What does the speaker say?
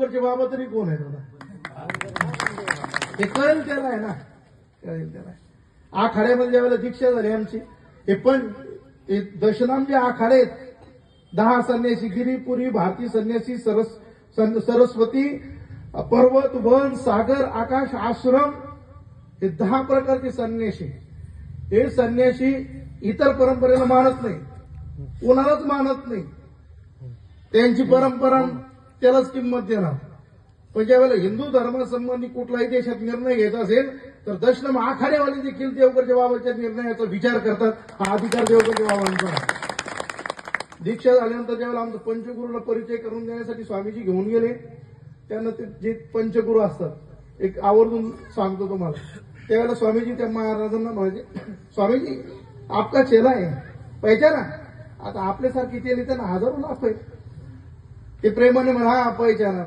देवगडचे बाबा तरी कोण आहे दादा? हे कळेल त्याला आहे ना, कळेल त्याला. आखाड्यामध्ये ज्यावेळेला दीक्षा झाली आमची, हे पण दशनाम जे आखाडे आहेत, 10 संन्यासी, गिरीपुरी, भारती संन्यासी, सरस्वती, पर्वत, वन, सागर, आकाश, आश्रम, हे 10 प्रकारचे संन्यासी. हे संन्यासी इतर परंपरेला मानत नाही, कोणालाच मानत नाही. त्यांची परंपरा त्यालाच किंमत देणार. पण ज्यावेळेला हिंदू धर्मासंबंधी कुठलाही देशात निर्णय घ्यायचा असेल तर दशनाम आखाडेवाले देखील देवगडच्या बाबाच्या निर्णयाचा विचार करतात. हा अधिकार देवगडच्या बाबांचा आहे. दीक्षा झाल्यानंतर ज्यावेळेला आमचा पंचगुरूला परिचय करून देण्यासाठी स्वामीजी घेऊन गेले, त्यांना ते जे पंचगुरू असतात, एक आवर्जून सांगतो तुम्हाला, त्यावेळेला स्वामीजी त्या महाराजांना म्हणाले, स्वामीजी आपका चेला आहे पहिचाना. आता आपल्यासारखी चेली त्यांना हजारो लाख आहे. ते प्रेमाने म्हणा, हा पहिचाना.